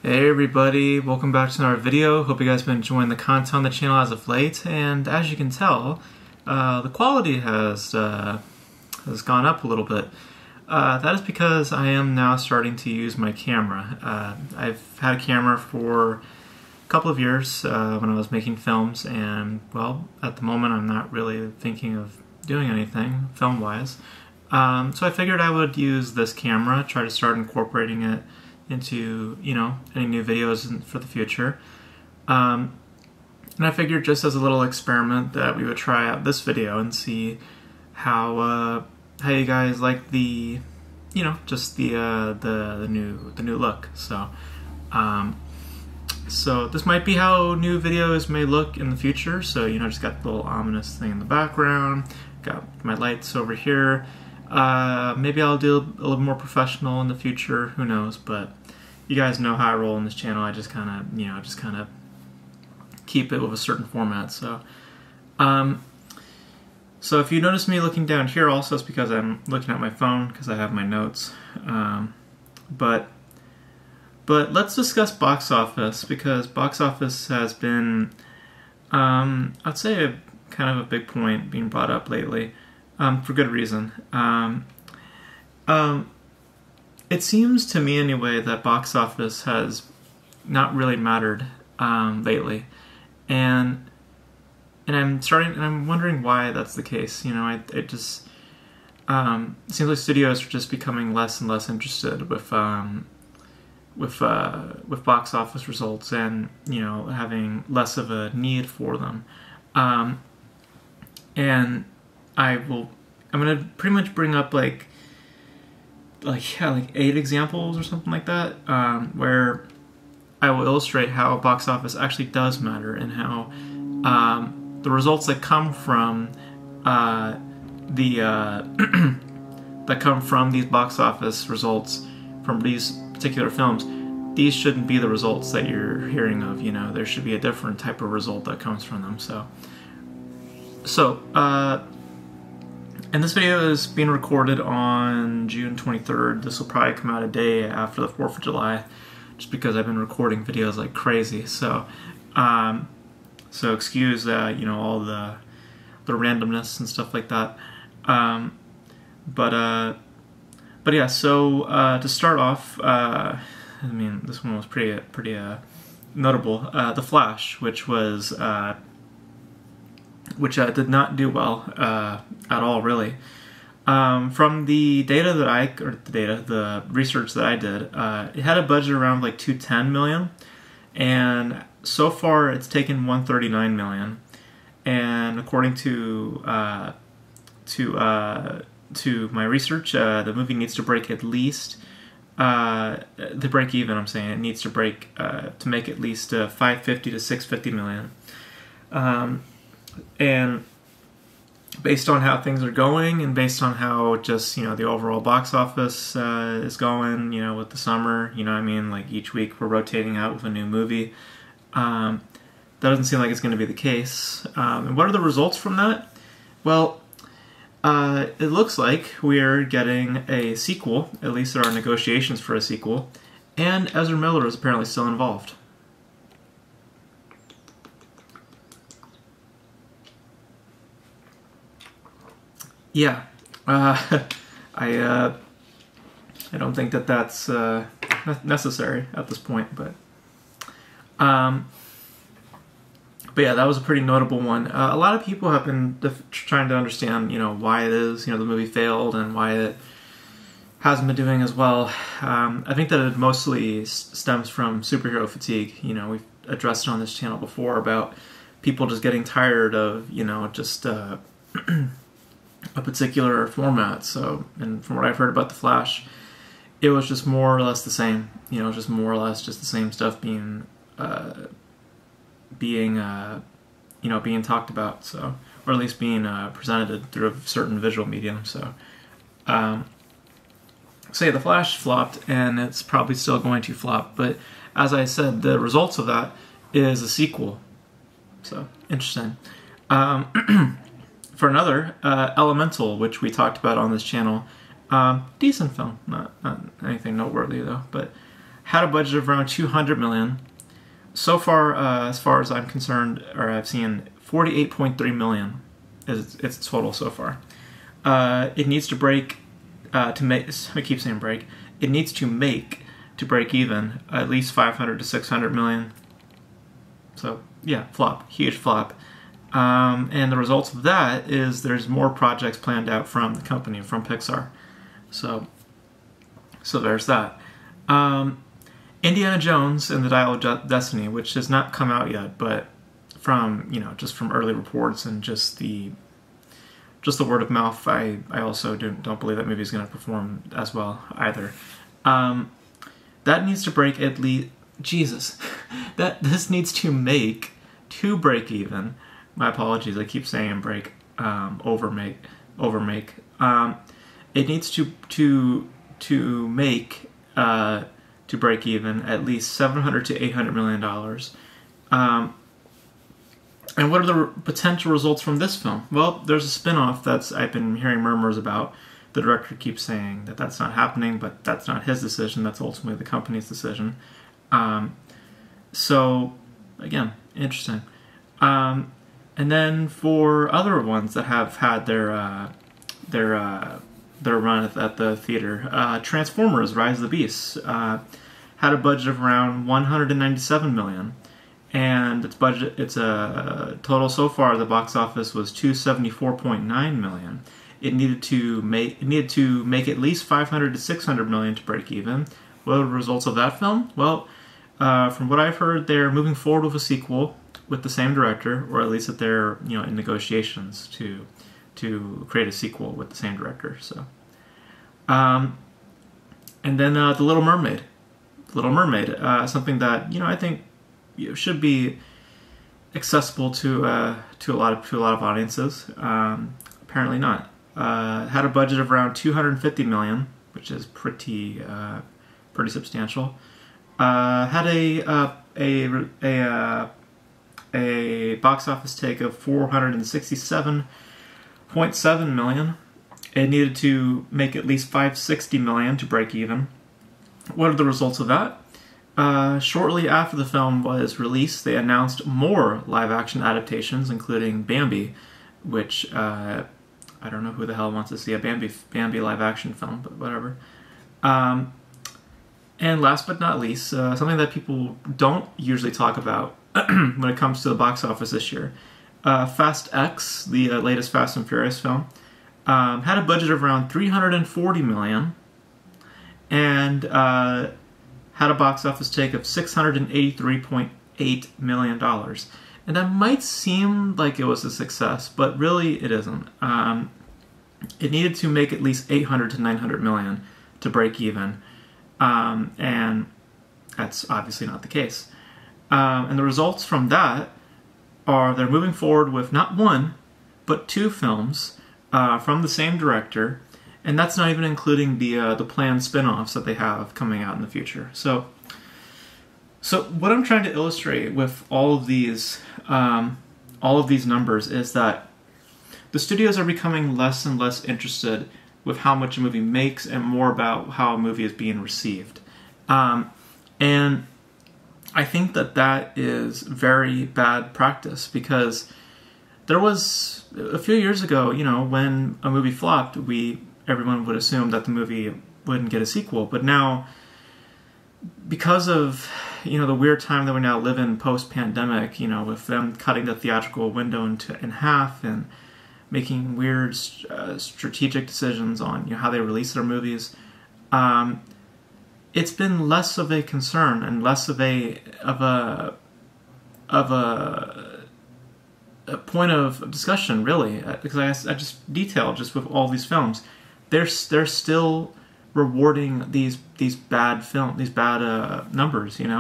Hey everybody, welcome back to another video. Hope you guys have been enjoying the content on the channel as of late, and as you can tell, the quality has gone up a little bit. That is because I am now starting to use my camera. I've had a camera for a couple of years when I was making films, and well, at the moment I'm not really thinking of doing anything film-wise. So I figured I would use this camera, try to start incorporating it into, any new videos for the future. And I figured just as a little experiment that we would try out this video and see how you guys like the, just the new look. So so this might be how new videos may look in the future. So just got the little ominous thing in the background, got my lights over here. Maybe I'll do a little more professional in the future, who knows, but you guys know how I roll on this channel. I just kind of keep it with a certain format. So so if you notice me looking down here also, it's because I'm looking at my phone because I have my notes. But let's discuss box office, because box office has been, I'd say, kind of a big point being brought up lately. For good reason. It seems to me anyway that box office has not really mattered lately, and I'm wondering why that's the case. It just seems like studios are just becoming less and less interested with box office results, and having less of a need for them, and I'm gonna pretty much bring up like 8 examples or something like that, where I will illustrate how box office actually does matter, and how the results that come from that come from these box office results from these particular films, these shouldn't be the results that you're hearing of. There should be a different type of result that comes from them. And this video is being recorded on June 23rd. This will probably come out a day after the 4th of July, just because I've been recording videos like crazy. So, so excuse all the randomness and stuff like that. But yeah. So to start off, this one was pretty notable. The Flash, which did not do well at all, really. From the data that the research that I did, it had a budget around like $210 million, and so far it's taken $139 million. And according to my research, the movie needs to break at least to break even. I'm saying it needs to break to make at least 550 to 650 million. And based on how things are going, and based on how just the overall box office is going, with the summer, like each week we're rotating out with a new movie, that doesn't seem like it's going to be the case. And what are the results from that? Well, it looks like we're getting a sequel. At least there are negotiations for a sequel, and Ezra Miller is apparently still involved. Yeah, I don't think that that's necessary at this point, but yeah, that was a pretty notable one. A lot of people have been trying to understand, why it is, the movie failed and why it hasn't been doing as well. I think that it mostly stems from superhero fatigue. We've addressed it on this channel before about people just getting tired of, just a particular format. So, and from what I've heard about The Flash, it was just more or less the same. Just more or less just the same stuff being talked about. So, or at least being presented through a certain visual medium. So, yeah, The Flash flopped, and it's probably still going to flop. But as I said, the results of that is a sequel. So, interesting. For another, Elemental, which we talked about on this channel, decent film, not anything noteworthy though, but had a budget of around 200 million. So far, as far as I'm concerned, or I've seen, 48.3 million is its total so far. It needs to break to make. I keep saying break. It needs to make to break even at least 500 to 600 million. So yeah, flop, huge flop. And the results of that is there's more projects planned out from the company, from Pixar. So there's that. Indiana Jones and the Dial of Destiny, which has not come out yet, but from, just from early reports and just the word of mouth, I also don't believe that movie is going to perform as well either. That needs to break at least, Jesus, this needs to make to break even. My apologies, I keep saying break, overmake. It needs to make to break even at least $700 to $800 million. And what are the potential results from this film? Well, there's a spin-off that's I've been hearing murmurs about. The director keeps saying that that's not happening, but that's not his decision. That's ultimately the company's decision. So, again, interesting. And then for other ones that have had their run at the theater, Transformers: Rise of the Beasts had a budget of around $197 million, and its a total so far at the box office was $274.9 million. It needed to make at least $500 to $600 million to break even. What are the results of that film? Well, from what I've heard, they're moving forward with a sequel with the same director, or at least that they're in negotiations to create a sequel with the same director. So, and then The Little Mermaid. Little Mermaid, something that I think should be accessible to a lot of audiences. Apparently not. Had a budget of around $250 million, which is pretty substantial. Had a box office take of $467.7 million. It needed to make at least $560 million to break even. What are the results of that? Shortly after the film was released, they announced more live-action adaptations, including Bambi, which I don't know who the hell wants to see a Bambi live-action film, but whatever. And last but not least, something that people don't usually talk about when it comes to the box office this year, Fast X, the latest Fast and Furious film, had a budget of around $340 million, and had a box office take of $683.8 million. And that might seem like it was a success, but really it isn't. It needed to make at least $800 to $900 million to break even, and that's obviously not the case. And the results from that are they're moving forward with not one, but two films from the same director, and that's not even including the planned spin-offs that they have coming out in the future. So what I'm trying to illustrate with all of these numbers is that the studios are becoming less and less interested with how much a movie makes and more about how a movie is being received. And I think that is very bad practice, because there was a few years ago, when a movie flopped, everyone would assume that the movie wouldn't get a sequel. But now, because of the weird time that we now live in post-pandemic, with them cutting the theatrical window in half and making weird strategic decisions on how they release their movies, it's been less of a concern and less of a point of discussion, really, because I just detailed just with all these films, they're still rewarding these bad numbers, and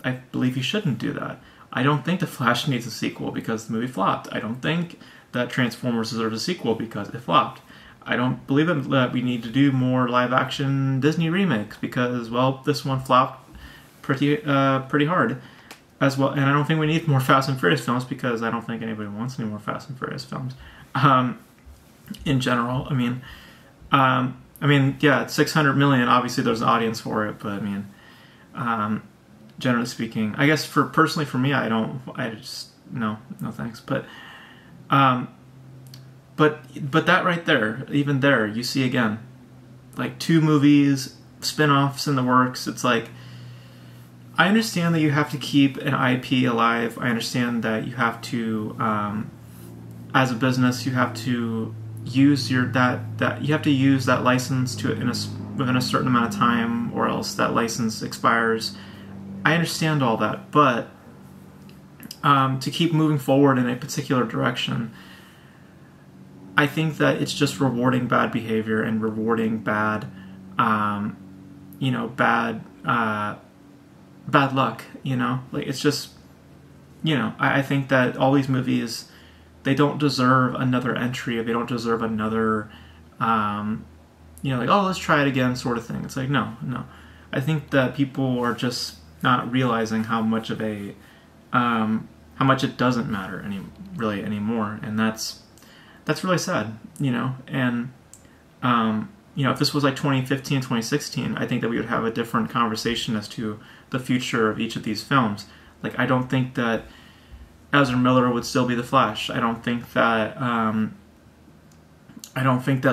I believe you shouldn't do that. I don't think The Flash needs a sequel because the movie flopped. I don't think that Transformers deserves a sequel because it flopped. I don't believe that we need to do more live-action Disney remakes because, well, this one flopped pretty hard as well. And I don't think we need more Fast and Furious films because I don't think anybody wants any more Fast and Furious films. In general, yeah, it's $600 million. Obviously, there's an audience for it, but Generally speaking, I guess personally for me, I just no thanks. But that right there, even there, you see again, like 2 movies, spin-offs in the works. It's like, I understand that you have to keep an IP alive. I understand that you have to, as a business, you have to use you have to use that license within a certain amount of time, or else that license expires. I understand all that, but to keep moving forward in a particular direction, I think that it's just rewarding bad behavior and rewarding bad luck, like it's just, I think that all these movies, they don't deserve another entry, or they don't deserve another, like, oh, let's try it again sort of thing. It's like, no. I think that people are just not realizing how much it doesn't matter anymore, and that's really sad, and if this was like 2015, 2016, I think that we would have a different conversation as to the future of each of these films. Like, I don't think that Ezra Miller would still be the Flash. I don't think that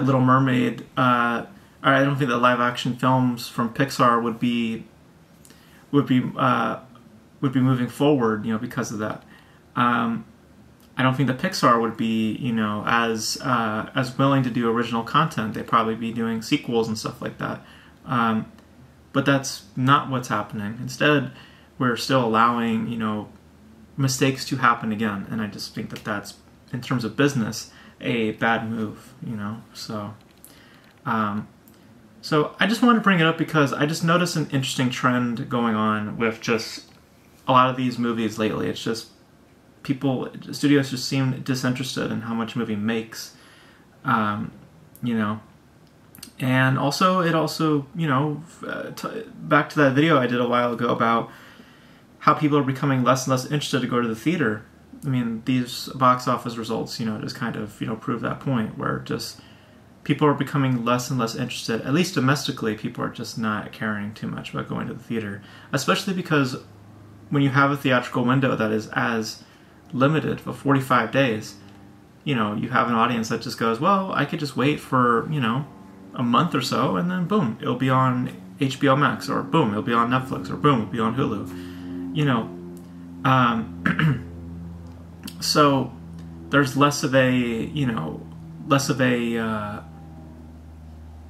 Little Mermaid, or I don't think that live action films from Pixar would be moving forward, because of that. I don't think that Pixar would be, as willing to do original content. They'd probably be doing sequels and stuff like that. But that's not what's happening. Instead, we're still allowing, mistakes to happen again. And I just think that that's, in terms of business, a bad move, So, so I just wanted to bring it up because I just noticed an interesting trend going on with just a lot of these movies lately. It's just studios just seem disinterested in how much a movie makes, and also back to that video I did a while ago about how people are becoming less and less interested to go to the theater. I mean, these box office results, just kind of, prove that point, where just people are becoming less and less interested. At least domestically, people are just not caring too much about going to the theater, especially because when you have a theatrical window that is as limited for 45 days, you have an audience that just goes, well, I could just wait for, a month or so, and then boom, it'll be on HBO Max, or boom, it'll be on Netflix, or boom, it'll be on Hulu, so there's less of a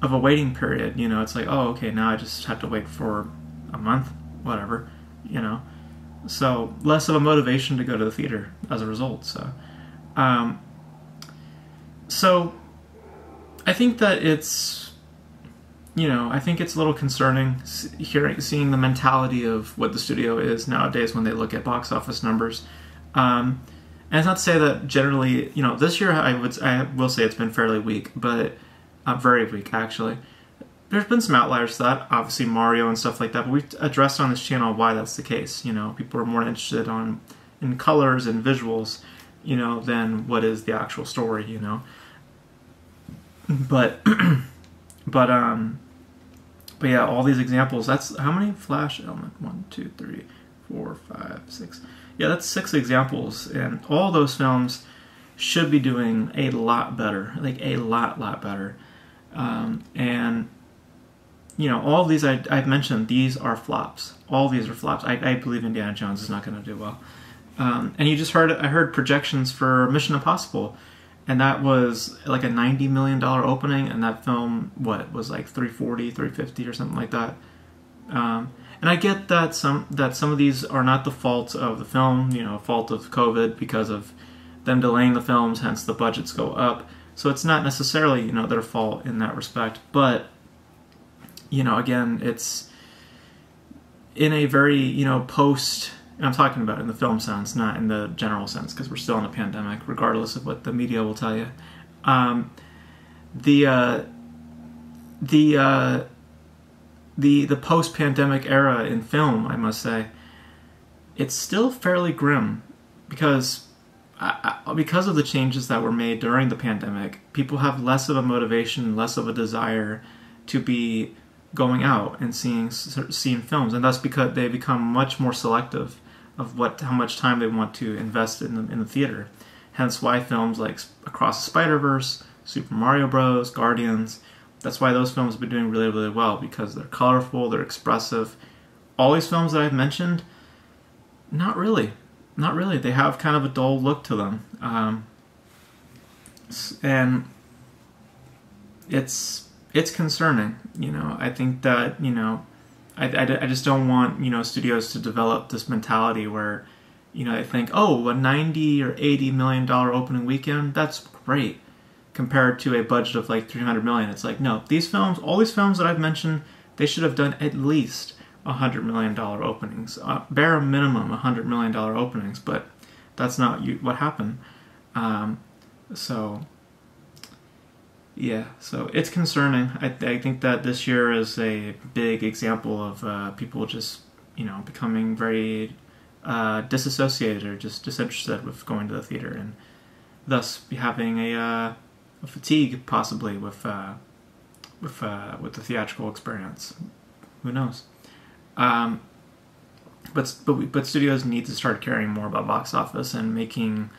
waiting period, it's like, oh, okay, now I just have to wait for a month, whatever, so less of a motivation to go to the theater as a result. So, so I think that it's, I think it's a little concerning seeing the mentality of what the studio is nowadays when they look at box office numbers. And it's not to say that generally, this year I will say it's been fairly weak, but very weak actually. There's been some outliers to that, obviously Mario and stuff like that, but we've addressed on this channel why that's the case. People are more interested in colors and visuals, than what is the actual story, But yeah, all these examples, that's how many Flash element? 1, 2, 3, 4, 5, 6. Yeah, that's 6 examples, and all those films should be doing a lot better, like a lot better. And all of these I've mentioned, these are flops. All these are flops. I believe Indiana Jones is not going to do well. And I heard projections for Mission Impossible, and that was like a $90 million opening, and that film, was like 340, 350 or something like that. And I get that some of these are not the fault of the film, fault of COVID because of them delaying the films, hence the budgets go up. So it's not necessarily, their fault in that respect, but again, it's in a very, post, and I'm talking about in the film sense, not in the general sense, because we're still in a pandemic, regardless of what the media will tell you. The post-pandemic era in film, I must say, it's still fairly grim, because of the changes that were made during the pandemic, people have less of a motivation, less of a desire to be going out and seeing films, and thus because they become much more selective of how much time they want to invest in the theater. Hence why films like Across the Spider-Verse, Super Mario Bros., Guardians, that's why those films have been doing really, really well, because they're colorful, they're expressive. All these films that I've mentioned, not really. They have kind of a dull look to them. And it's concerning, I think that, I just don't want, studios to develop this mentality where, they think, oh, a $90 or $80 million opening weekend, that's great, compared to a budget of like $300 million. It's like, no, all these films that I've mentioned, they should have done at least $100 million openings, bare minimum $100 million openings, but that's not what happened. So it's concerning. I think that this year is a big example of people just, becoming very disassociated or just disinterested with going to the theater, and thus having a fatigue possibly with the theatrical experience. Who knows? But studios need to start caring more about box office and making,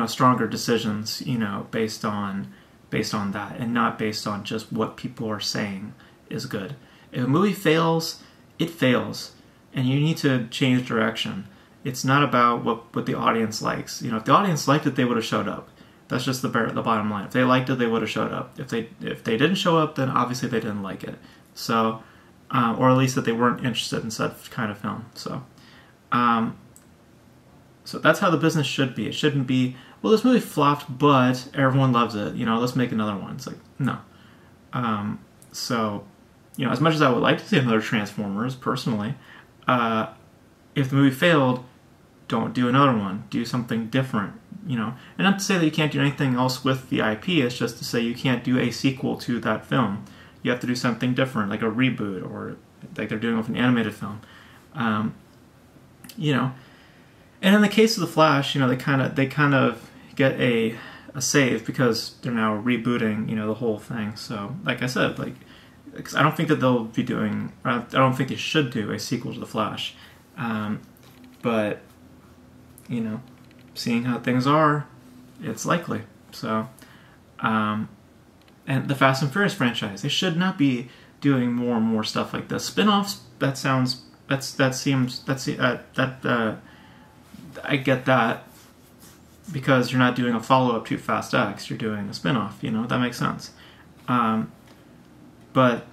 stronger decisions, based on that, and not based on just what people are saying is good. If a movie fails, it fails, and you need to change direction. It's not about what the audience likes. If the audience liked it, they would have showed up. That's just the bottom line. If they liked it, they would have showed up. If they didn't show up, then obviously they didn't like it. So, or at least that they weren't interested in such kind of film. So, so that's how the business should be. It shouldn't be, well, this movie flopped, but everyone loves it. Let's make another one. It's like, no. So, as much as I would like to see another Transformers, personally, if the movie failed, don't do another one. Do something different, And not to say that you can't do anything else with the IP, it's just to say you can't do a sequel to that film. You have to do something different, like a reboot, or like they're doing with an animated film. And in the case of The Flash, they kind of get a save because they're now rebooting, the whole thing. So, like I said, because I don't think that they'll be doing, I don't think they should do a sequel to The Flash. But, seeing how things are, it's likely. So, and the Fast and Furious franchise, they should not be doing more and more stuff like this. Spin-offs, I get that, because you're not doing a follow-up to Fast X, you're doing a spin-off, that makes sense. But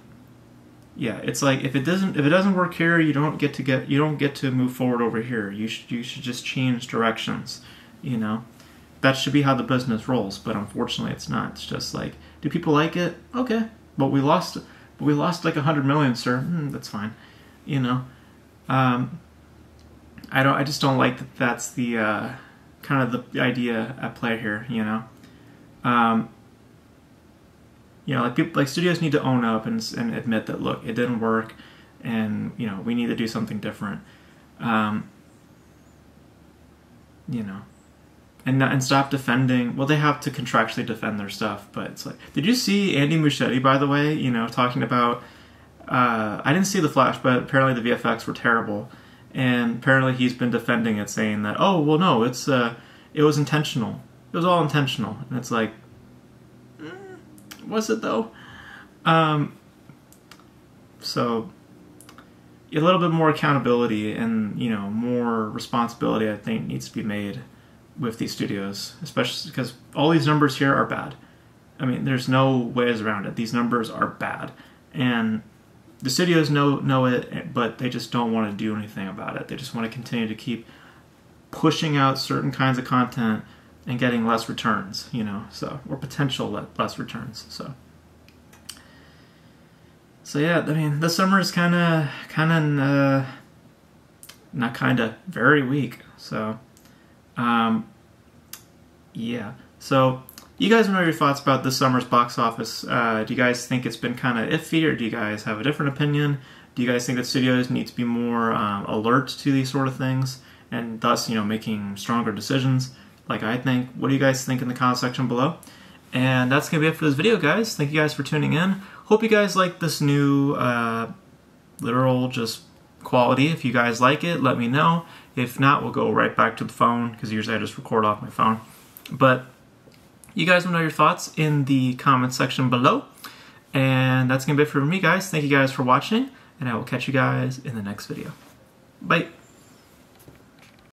yeah, it's like if it doesn't work here, you don't get to move forward over here. You should just change directions, That should be how the business rolls, but unfortunately it's not. It's just like, do people like it? Okay, but we lost like $100 million, sir. That's fine, I just don't like that. That's the kind of the idea at play here, like studios need to own up and admit that, look, it didn't work, and we need to do something different, and stop defending. Well, they have to contractually defend their stuff, but it's like, did you see Andy Muschietti, by the way? Talking about, I didn't see The Flash, but apparently the VFX were terrible. And apparently he's been defending it, saying that, oh, well, no, it was intentional. It was all intentional. And it's like, was it, though? So, a little bit more accountability and, more responsibility, I think, needs to be made with these studios, especially because all these numbers here are bad. I mean, there's no ways around it. These numbers are bad. And the studios know it, but they just don't want to do anything about it. They just want to continue to keep pushing out certain kinds of content and getting less returns, or potential less returns. So yeah, I mean, this summer is very weak. So, yeah. So, you guys know your thoughts about this summer's box office. Do you guys think it's been kind of iffy, or do you guys have a different opinion? Do you guys think that studios need to be more alert to these sort of things, and thus, making stronger decisions, like I think? What do you guys think in the comment section below? And that's going to be it for this video, guys. Thank you guys for tuning in. Hope you guys like this new literal just quality. If you guys like it, let me know. If not, we'll go right back to the phone, because usually I just record off my phone. But you guys will know your thoughts in the comment section below. And that's going to be it for me, guys. Thank you guys for watching, and I will catch you guys in the next video. Bye.